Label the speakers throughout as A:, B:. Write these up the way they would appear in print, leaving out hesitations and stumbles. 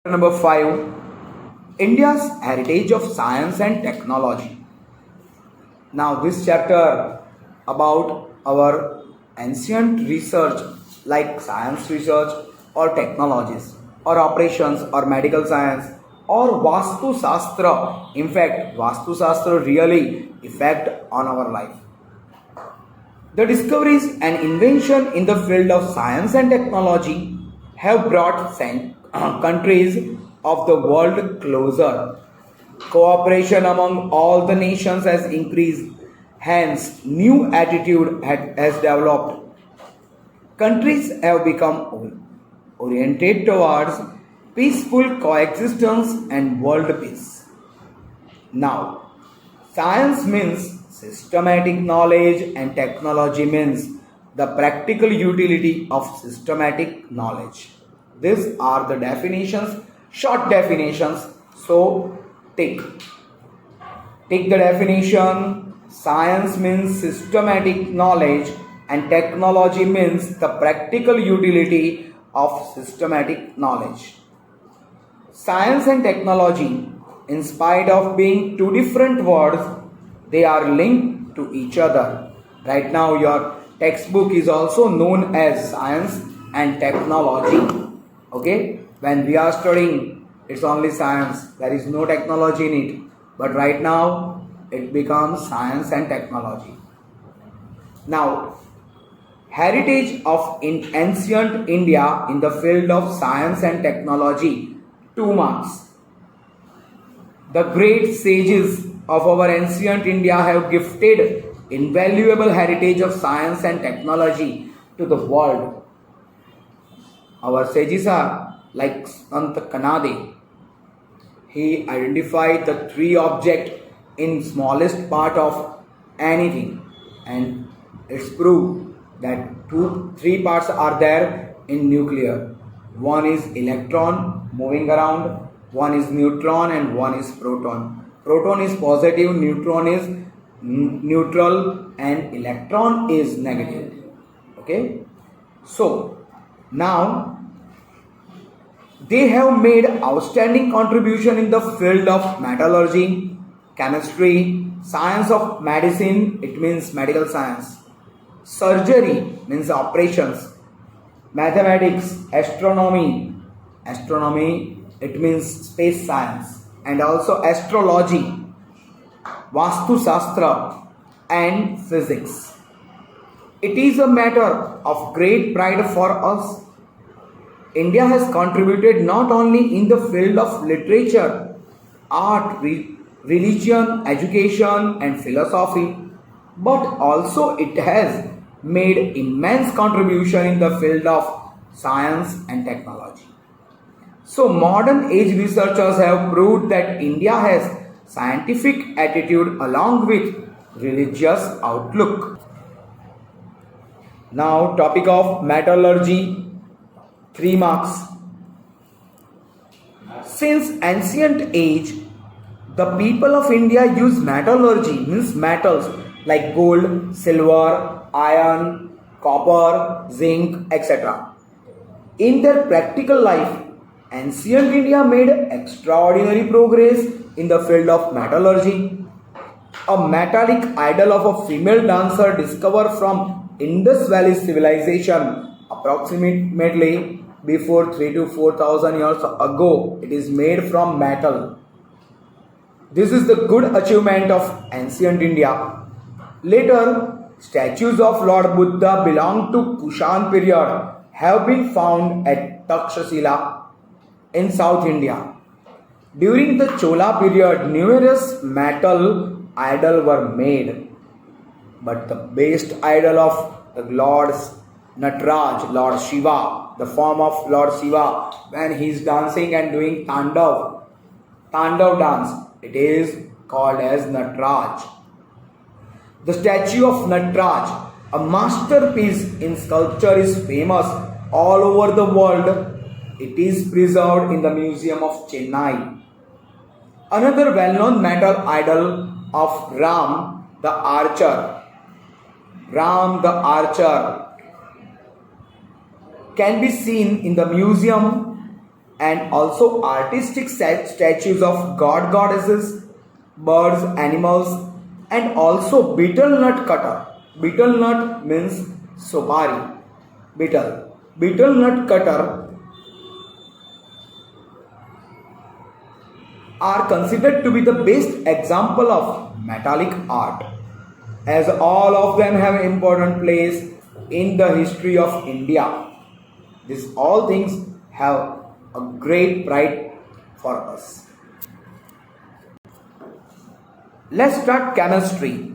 A: Number 5, India's heritage of science and technology. Now, this chapter about our ancient research like science research or technologies or operations or medical science or Vastu Shastra. In fact, Vastu Shastra really effect on our life. The discoveries and invention in the field of science and technology have brought countries of the world closer. Cooperation among all the nations has increased, hence, new attitude has developed. Countries have become oriented towards peaceful coexistence and world peace. Now, science means systematic knowledge and technology means the practical utility of systematic knowledge. These are the definitions, short definitions. So, take the definition. Science means systematic knowledge and technology means the practical utility of systematic knowledge. Science and technology, in spite of being two different words, they are linked to each other. Right now, your textbook is also known as science and technology. Okay, when we are studying, it's only science, there is no technology in it. But right now, it becomes science and technology. Now, heritage of ancient India in the field of science and technology, 2 marks. The great sages of our ancient India have gifted invaluable heritage of science and technology to the world. Our sages are like Sant Kanade. He identified the three objects in smallest part of anything, and it's proved that three parts are there in nuclear. One is electron moving around, one is neutron, and one is proton. Proton is positive, neutron is neutral, and electron is negative. Okay, so now they have made outstanding contribution in the field of metallurgy, chemistry, science of medicine, it means medical science, surgery means operations, mathematics, astronomy, it means space science, and also astrology, Vastu Shastra, and physics. It is a matter of great pride for us. India has contributed not only in the field of literature, art, religion, education, and philosophy, but also it has made immense contribution in the field of science and technology. So modern age researchers have proved that India has scientific attitude along with religious outlook. Now topic of metallurgy, 3 marks. Since ancient age, the people of India use metallurgy, means metals like gold, silver, iron, copper, zinc, etc. In their practical life, ancient India made extraordinary progress in the field of metallurgy. A metallic idol of a female dancer discovered from Indus Valley civilization approximately before 3 to 4,000 years ago. It is made from metal. This is the good achievement of ancient India. Later, statues of Lord Buddha belong to Kushan period have been found at Takshashila in South India. During the Chola period, numerous metal idols were made. But the best idol of the Lord Nataraj, Lord Shiva, the form of Lord Shiva, when he is dancing and doing Tandav dance, it is called as Nataraj. The statue of Nataraj, a masterpiece in sculpture, is famous all over the world. It is preserved in the Museum of Chennai. Another well-known metal idol of Ram the Archer can be seen in the museum and also artistic statues of god goddesses, birds, animals, and also betel nut cutter. Betel nut means sopari. Betel. Betel nut cutter are considered to be the best example of metallic art, as all of them have important place in the history of India. These all things have a great pride for us. Let's start chemistry.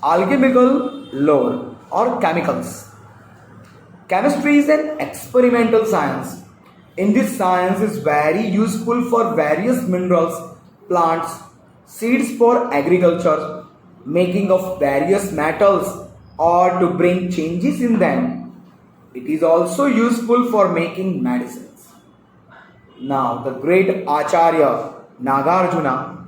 A: Alchemical lore or chemicals. Chemistry is an experimental science. In this science is very useful for various minerals, plants, seeds for agriculture, making of various metals or to bring changes in them. It is also useful for making medicines. Now, the great Acharya Nagarjuna,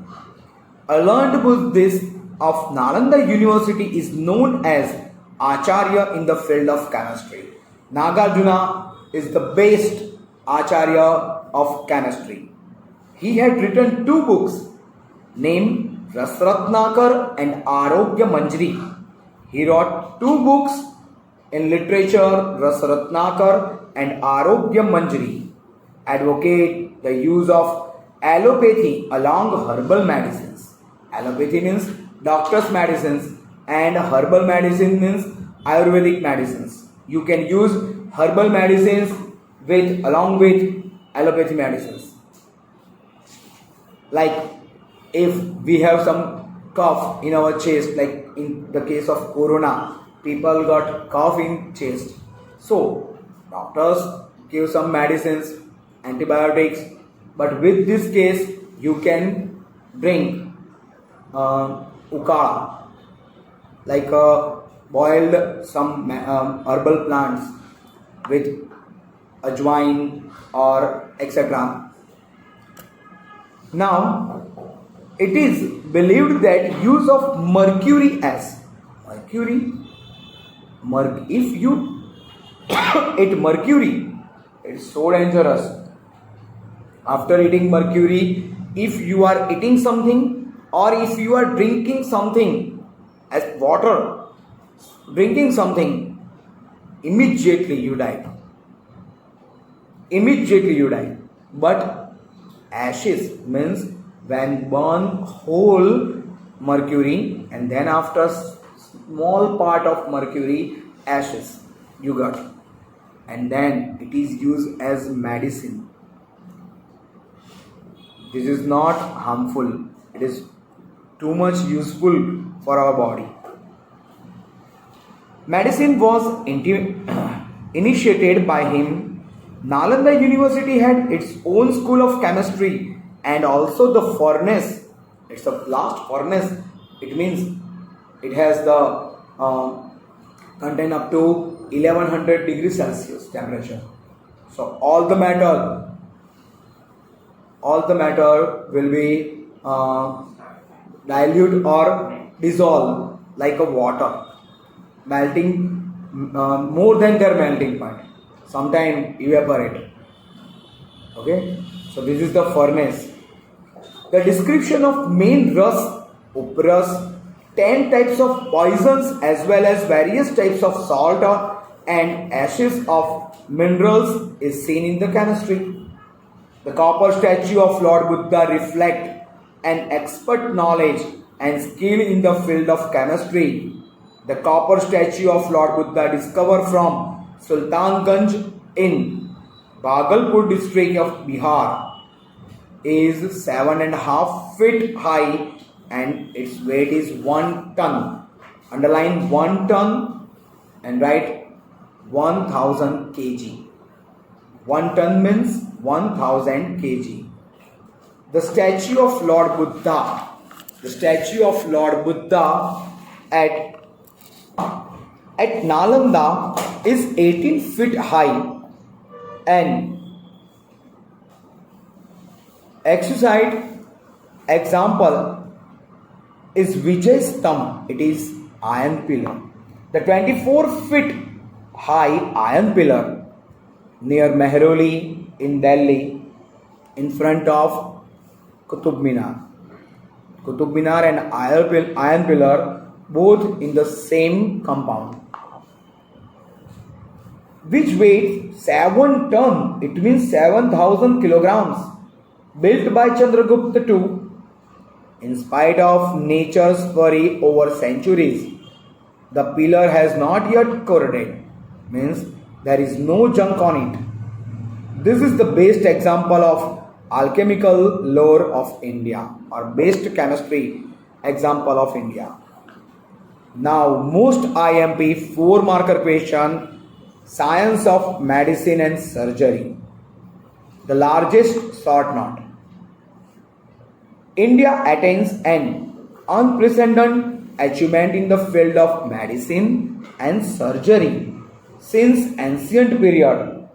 A: a learned Buddhist of Nalanda University, is known as Acharya in the field of chemistry. Nagarjuna is the best Acharya of chemistry. He had written two books named Rasratnakar and Arogya Manjari. He wrote two books in literature, Rasratnakar and Arogya Manjari, advocate the use of allopathy along herbal medicines. Allopathy means doctor's medicines and herbal medicine means Ayurvedic medicines. You can use herbal medicines along with allopathy medicines. Like if we have some cough in our chest, like in the case of corona, people got cough in chest. So doctors give some medicines, antibiotics, but with this case you can drink ukala, like boiled some herbal plants with ajwain or etc. Now it is believed that use of mercury as if you eat mercury, it's so dangerous. After eating mercury, if you are eating something or if you are drinking something as water, drinking something, immediately you die. But ashes means when burn whole mercury and then after small part of mercury, ashes you got, and then it is used as medicine. This is not harmful, it is too much useful for our body. Medicine was initiated by him. Nalanda University had its own school of chemistry and also the furnace. It's a blast furnace. It means it has the contain up to 1100 degrees Celsius temperature. So all the matter will be dilute or dissolve like a water, melting more than their melting point, sometime evaporate. Okay, so this is the furnace. The description of main rust, uprus, 10 types of poisons as well as various types of salt and ashes of minerals is seen in the chemistry. The copper statue of Lord Buddha reflect an expert knowledge and skill in the field of chemistry. The copper statue of Lord Buddha discovered from Sultanganj in Bhagalpur district of Bihar is 7.5 feet high and its weight is 1 ton. Underline 1 ton and write 1000 kg. 1 ton means 1000 kg. The statue of Lord Buddha at Nalanda is 18 feet high and example is Vijay Stamp. It is iron pillar. The 24 feet high iron pillar near Mehrauli in Delhi in front of Qutub Minar. Qutub Minar and Iron Pillar both in the same compound, which weighs 7 ton, it means 7,000 kilograms, built by Chandragupta II. In spite of nature's worry over centuries, the pillar has not yet corroded, means there is no junk on it. This is the best example of alchemical lore of India, or best chemistry example of India. Now, most IMP 4 marker question, science of medicine and surgery. The largest short note. India attains an unprecedented achievement in the field of medicine and surgery since ancient period.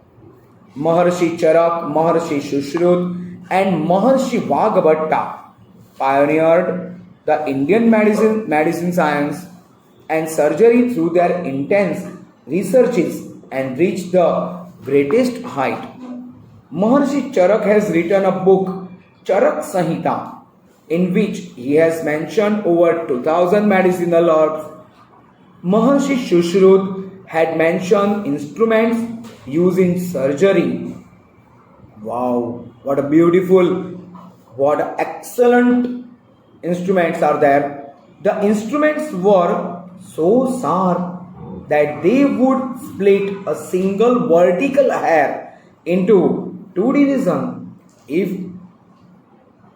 A: Maharshi Charak, Maharshi Shushruta and Maharshi Vagbhatta pioneered the Indian medicine science and surgery through their intense researches and reached the greatest height. Maharshi Charak has written a book, Charak Samhita, in which he has mentioned over 2000 medicinal herbs. Maharshi Shushruta had mentioned instruments used in surgery. Wow, what a beautiful, what excellent instruments are there. The instruments were so sharp that they would split a single vertical hair into two divisions if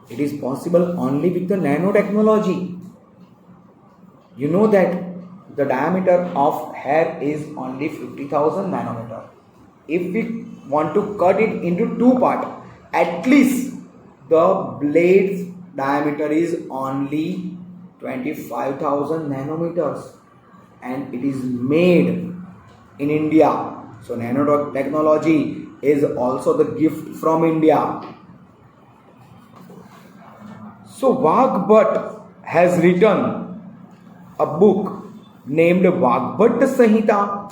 A: it is possible only with the nanotechnology. You know that the diameter of hair is only 50,000 nanometer. If we want to cut it into two parts, at least the blade's diameter is only 25,000 nanometers, and it is made in India. So nanotechnology is also the gift from India. So Vagbhat has written a book named Vagbhat Samhita.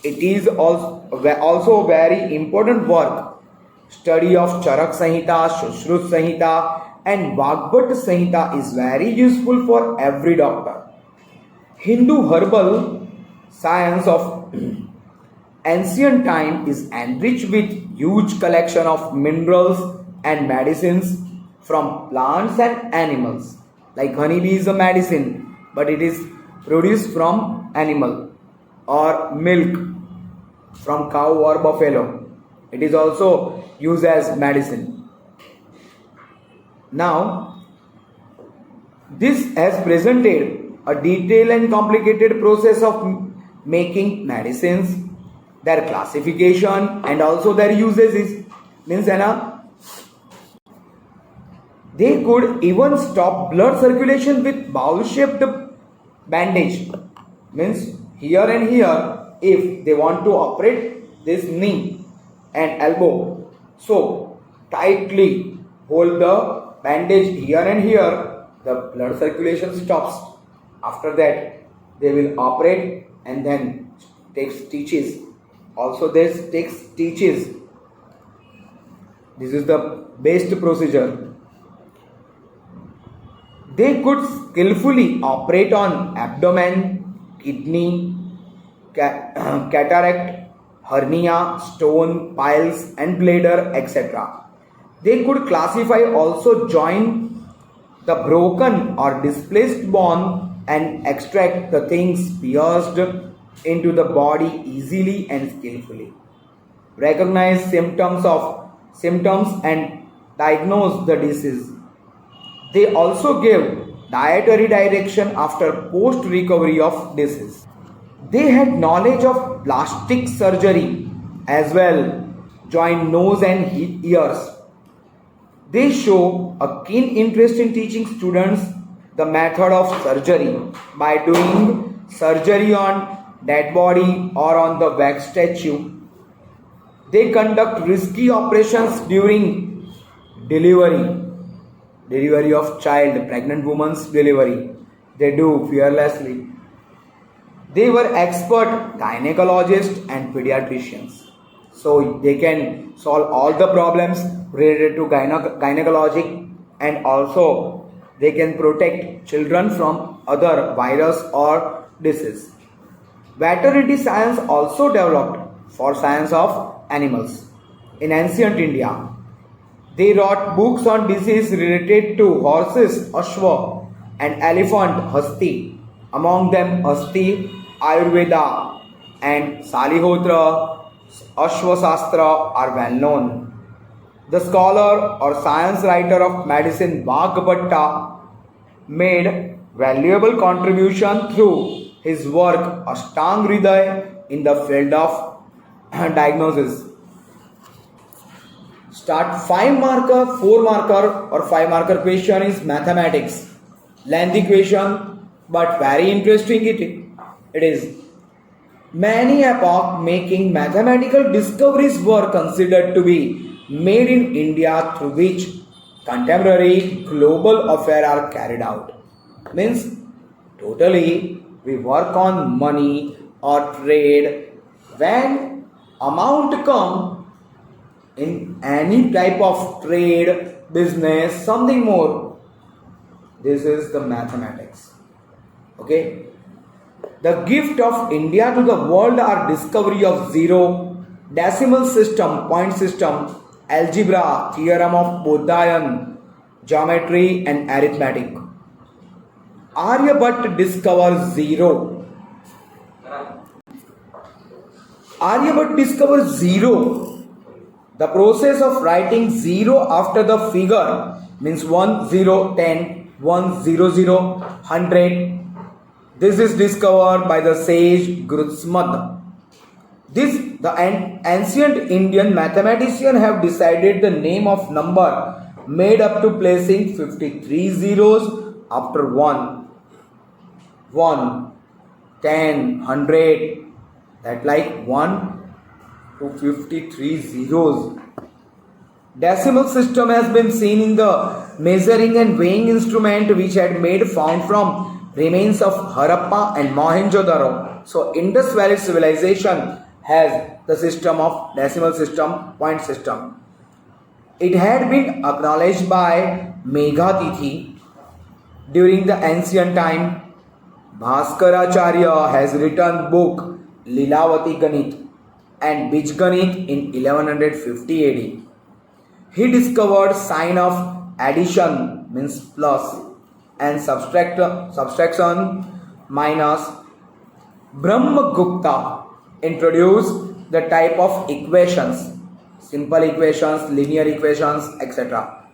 A: It is also a very important work. Study of Charak Samhita, Shushruta Samhita and Vagbhat Samhita is very useful for every doctor. Hindu herbal science of ancient time is enriched with huge collection of minerals and medicines from plants and animals. Like honeybee is a medicine, but it is produced from animal, or milk from cow or buffalo. It is also used as medicine. Now, this has presented a detailed and complicated process of making medicines, their classification and also their usages. Means they could even stop blood circulation with bowl-shaped bandage. Means here and here, if they want to operate this knee and elbow, so tightly hold the bandage here and here, the blood circulation stops. After that, they will operate and then take stitches. Also, this takes stitches. This is the best procedure. They could skillfully operate on abdomen, kidney, cataract, hernia, stone, piles and bladder, etc. They could classify also join the broken or displaced bone and extract the things pierced into the body easily and skillfully. Recognize symptoms and diagnose the disease. They also give dietary direction after post recovery of disease. They had knowledge of plastic surgery as well, joint nose and ears. They show a keen interest in teaching students the method of surgery by doing surgery on dead body or on the wax statue. They conduct risky operations during delivery of child, pregnant woman's delivery. They do fearlessly. They were expert gynecologists and pediatricians. So they can solve all the problems related to gynecology, and also they can protect children from other virus or disease. Veterinary science also developed for science of animals. In ancient India, they wrote books on disease related to horses, Ashwa, and elephant, Hasti. Among them, Hasti, Ayurveda, and Salihotra, Ashwasastra are well known. The scholar or science writer of medicine Bhagbhatta made valuable contribution through his work Ashtang Hriday in the field of diagnosis. Start 5 marker, 4 marker or 5 marker question is mathematics. Lengthy question but very interesting it is. Many epoch making mathematical discoveries were considered to be made in India through which contemporary global affairs are carried out. Means totally we work on money or trade when amount come in any type of trade, business, something more. This is the mathematics. Okay. The gift of India to the world are discovery of zero, decimal system, point system, algebra, theorem of Bodhayan, geometry and arithmetic. Aryabhatta discovers zero. Aryabhatta discovers zero. The process of writing zero after the figure means 1, 0, 10, 1, 0, 0, 100. This is discovered by the sage Grudesmad. The ancient Indian mathematicians have decided the name of number made up to placing 53 zeros after 1, 1, 10, 100. That like 1 to 53 zeros. Decimal system has been seen in the measuring and weighing instrument which had made found from remains of Harappa and Mohenjo-daro. So Indus Valley civilization has the system of decimal system, point system. It had been acknowledged by Meghatithi during the ancient time. Bhaskaracharya has written book Lilavati Ganit and Bijganit in 1150 AD. He discovered sign of addition means plus and subtraction minus. Brahmagupta introduced the type of equations, simple equations, linear equations, etc.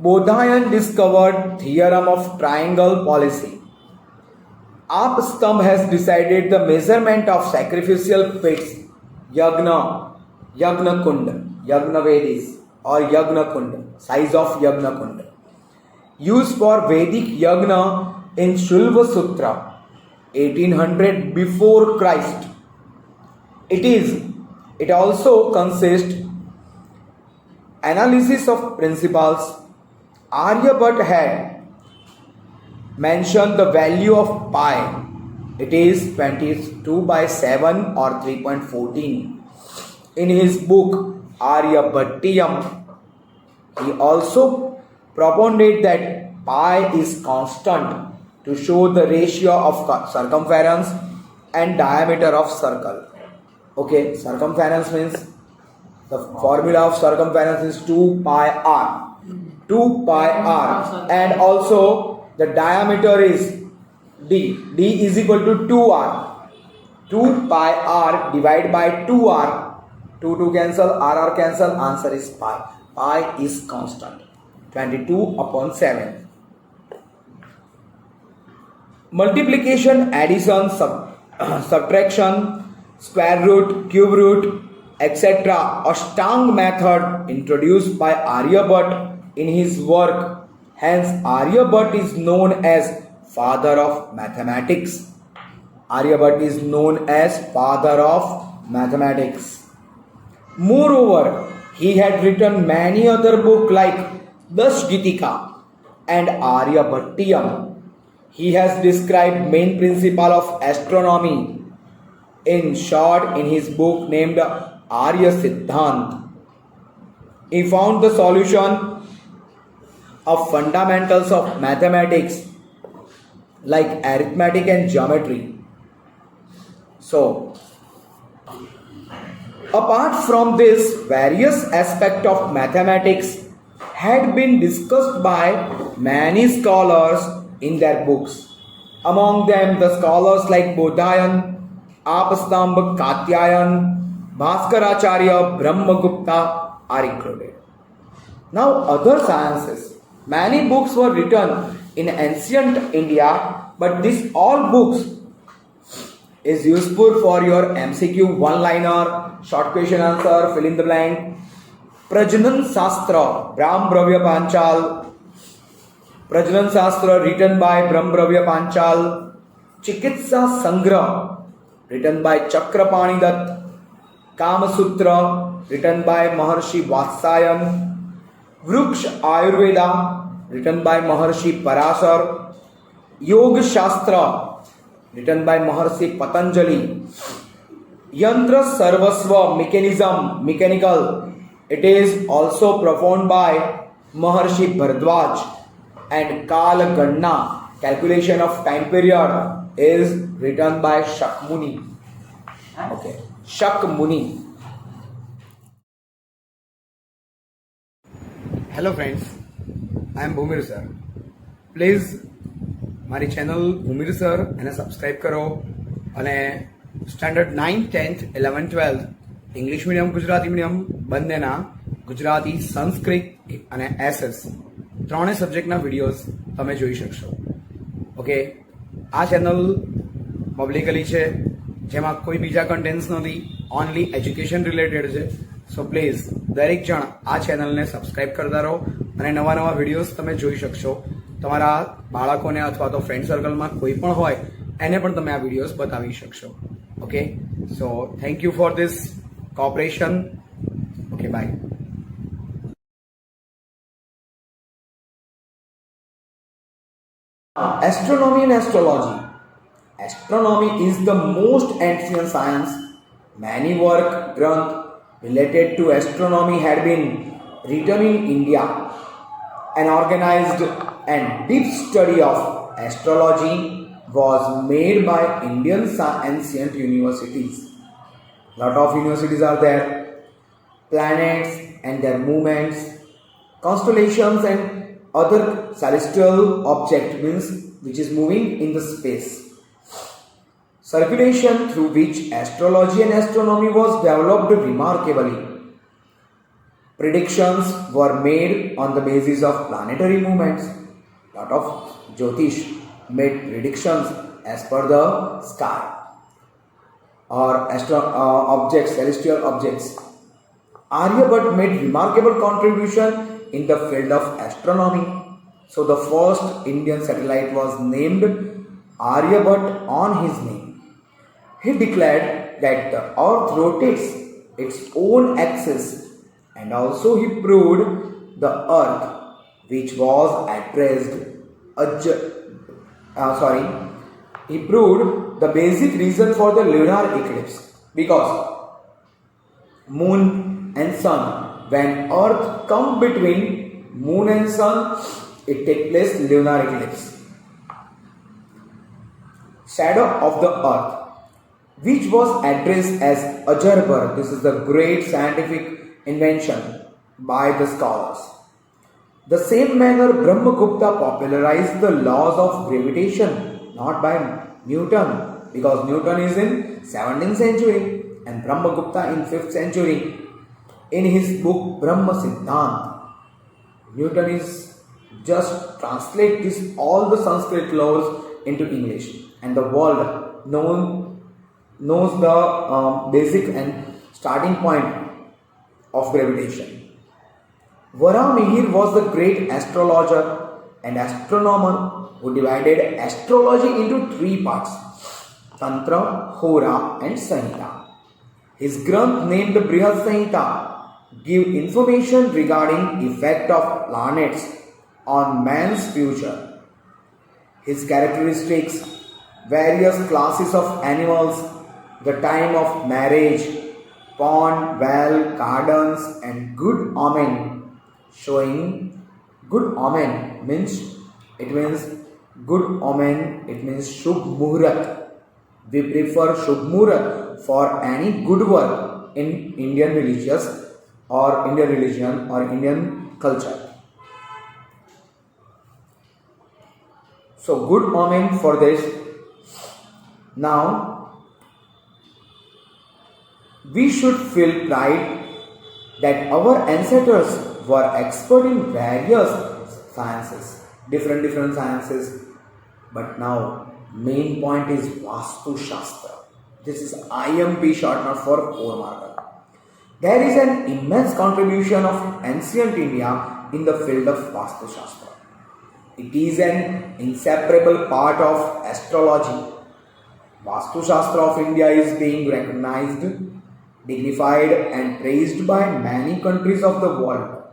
A: Bodhayan discovered theorem of triangle policy. Apstam has decided the measurement of sacrificial pits, yagna kund, yagna vedis or yagna kund, size of yagna kund, used for Vedic yagna in Shulva Sutra, 1800 before Christ. It also consists analysis of principles. Aryabhatta had mentioned the value of pi. It is 22 by 7 or 3.14. In his book Aryabhattiyam, he also propounded that pi is constant to show the ratio of circumference and diameter of circle. Okay, circumference means the formula of circumference is 2 pi r. 2 pi r, and also the diameter is d. D is equal to 2r. 2 pi r divided by 2r. 2 cancel, r cancel, answer is pi. Pi is constant. 22 upon 7. Multiplication, addition, subtraction, square root, cube root, etc. Ashtang method introduced by Aryabhatta in his work. Hence, Aryabhatta is known as father of mathematics. Aryabhatta is known as father of mathematics. Moreover, he had written many other books like Dashgitika and Aryabhattiyam. He has described main principle of astronomy in short in his book named Arya Siddhant. He found the solution of fundamentals of mathematics like arithmetic and geometry. So, apart from this, various aspects of mathematics had been discussed by many scholars in their books. Among them, the scholars like Bodhayan, Apastambh, Katyayan, Bhaskaracharya, Brahmagupta are included. Now, other sciences. Many books were written in ancient India, but these all books is useful for your MCQ one-liner, short question answer, fill in the blank. Prajnan Shastra, Brahmravya Panchal. Prajnan Shastra written by Brahmravya Panchal. Chikitsa Sangra written by Chakrapani Dutt. Kama Sutra written by Maharshi Vatsayan. Vruksha Ayurveda written by Maharshi Parasar. Yoga Shastra written by Maharshi Patanjali. Yantra Sarvasva mechanical, it is also performed by Maharshi Bharadwaj. And Kala Ganna, calculation of time period, is written by Shakmuni. Okay, Shakmuni. Hello friends, I am Bhumir sir. Please મારી channel ભૂમિર sir એને subscribe કરો અને standard 9th 10th 11th 12th English medium Gujarati medium બંનેના ગુજરાતી સંસ્કૃત અને SS ત્રણેય સબ્જેક્ટના videos તમે જોઈ શકશો. ઓકે, આ ચેનલ પબ્લિકલી છે જેમાં કોઈ બીજા કન્ટેન્ટ્સ નથી, ઓનલી એજ્યુકેશન રિલેટેડ છે. સો પ્લીઝ દરેક જણ આ ચેનલને સબસ્ક્રાઈબ કરતા રહો અને નવા નવા વિડીયોઝ તમે જોઈ શકશો. તમારા બાળકોને અથવા તો ફ્રેન્ડ સર્કલમાં કોઈ પણ હોય એને પણ તમે આ વિડીયોઝ બતાવી શકશો. Okay, so thank you for this cooperation. Okay, bye. Astronomy and astrology. Astronomy is the most ancient science. Many work, granth related to astronomy had been written in India. An organized and deep study of astrology was made by Indian ancient universities. Lot of universities are there. Planets and their movements, constellations and other celestial object means which is moving in the space. Circulation through which astrology and astronomy was developed remarkably. Predictions were made on the basis of planetary movements. Lot of Jyotish made predictions as per the sky or objects, celestial objects. Aryabhatta made remarkable contribution in the field of astronomy. So the first Indian satellite was named Aryabhatta on his name. He declared that the earth rotates its own axis, and also he proved the earth which was addressed he proved the basic reason for the lunar eclipse, because moon and sun, when earth come between moon and sun, it take place lunar eclipse. Shadow of the earth, which was addressed as Ajarbar. This is the great scientific invention by the scholars. The same manner Brahmagupta popularized the laws of gravitation, not by Newton, because Newton is in 17th century and Brahmagupta in 5th century. In his book Brahma Siddhant, Newton is just translate this all the Sanskrit laws into English, and the world knows the basic and starting point of gravitation. Varamihir was the great astrologer and astronomer who divided astrology into three parts: Tantra, Hora and Sanhita. His granth named the Brihad Sanhita give information regarding effect of planets on man's future, his characteristics, various classes of animals, the time of marriage, pond, well, gardens, and good omen. Showing good omen means good omen. It means Shubh Muhurat. We prefer Shubh Muhurat for any good work in Indian religious or Indian religion or Indian culture. So good omen for this. Now we should feel pride that our ancestors were expert in various sciences, different sciences. But now main point is Vastu Shastra. This is IMP shortened for 4 marker. There is an immense contribution of ancient India in the field of Vastu Shastra. It is an inseparable part of astrology. Vastu Shastra of India is being recognized, dignified and praised by many countries of the world.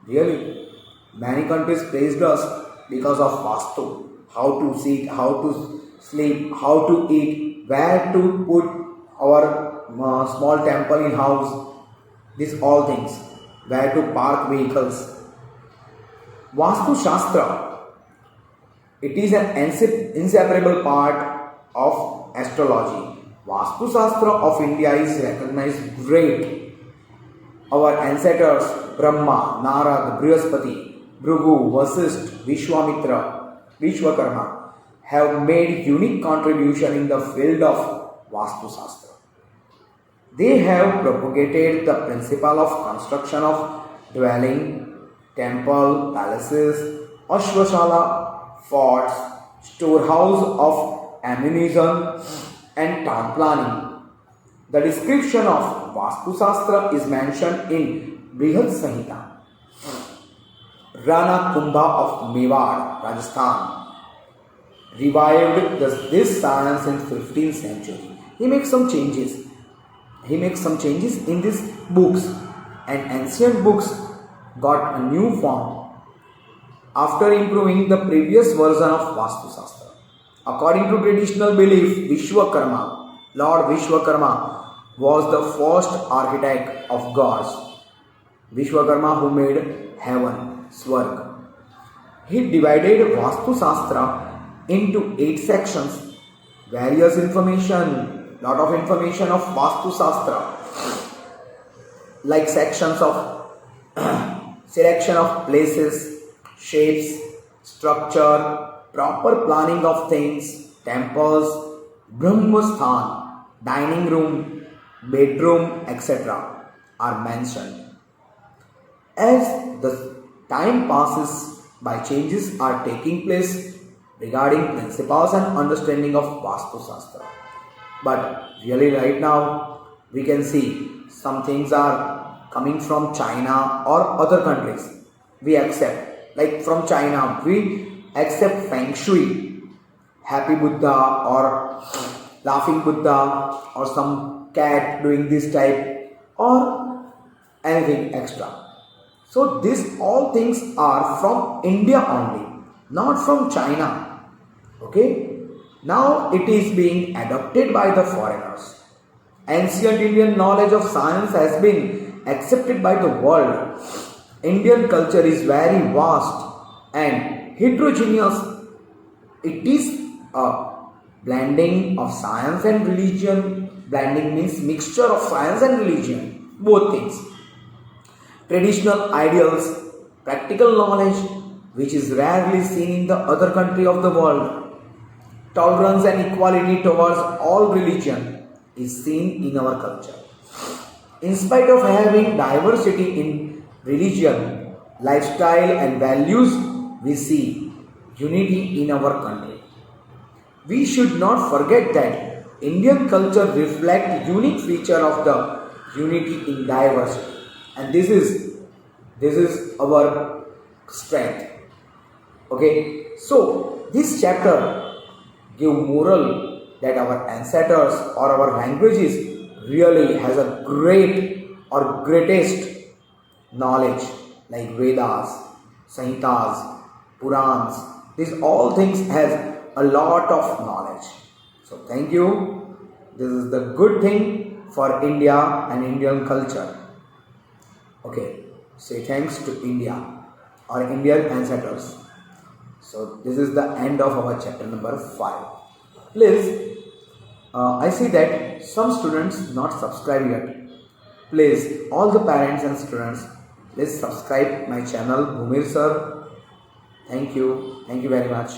A: Really, many countries praised us because of Vastu. How to sit, how to sleep, how to eat, where to put our small temple in house. These all things. Where to park vehicles. Vastu Shastra, it is an inseparable part of astrology. Vastu Shastra of India is recognized great. Our ancestors Brahma, Narad, Brihaspati, Bhrigu, Vasisht, Vishwamitra, Vishwakarma have made unique contribution in the field of Vastu Shastra. They have propagated the principle of construction of dwelling, temple, palaces, ashwashala, forts, storehouse of ammunition and town planning. The description of Vastu Shastra is mentioned in Brihad Samhita. Rana Kumbha of Mewar, Rajasthan, revived this science in 15th century. He makes some changes. In these books, and ancient books got a new form after improving the previous version of Vastu Shastra. According to traditional belief, Lord Vishwakarma, was the first architect of gods. Vishwakarma who made heaven, Swarg. He divided Vastu Shastra into 8 sections. Various information, lot of information of Vastu Shastra, like sections of selection of places, shapes, structure, proper planning of things, temples, Brahmasthan, dining room, bedroom, etc. are mentioned. As the time passes by, changes are taking place regarding principles and understanding of Vastu Shastra. But really right now we can see some things are coming from China or other countries. We accept, like from China, we accept Feng Shui, Happy Buddha or Laughing Buddha or some cat doing this type or anything extra. So these all things are from India only, not from China. Okay? Now it is being adopted by the foreigners. Ancient Indian knowledge of science has been accepted by the world. Indian culture is very vast and heterogeneous. It is a blending of science and religion. Blending means mixture of science and religion, both things. Traditional ideals, practical knowledge, which is rarely seen in the other country of the world. Tolerance and equality towards all religion is seen in our culture. In spite of having diversity in religion, lifestyle and values, we see unity in our country. We should not forget that Indian culture reflects unique feature of the unity in diversity, and this is our strength. Okay, so this chapter give moral that our ancestors or our languages really has a great or greatest knowledge like Vedas, Samhitas, Purans. These all things has a lot of knowledge. So thank you. This is the good thing for India and Indian culture. Okay, say thanks to India or Indian ancestors. So this is the end of our chapter number 5. Please, I see that some students not subscribe yet. Please, all the parents and students, please subscribe my channel Bhumir sir. Thank you very much.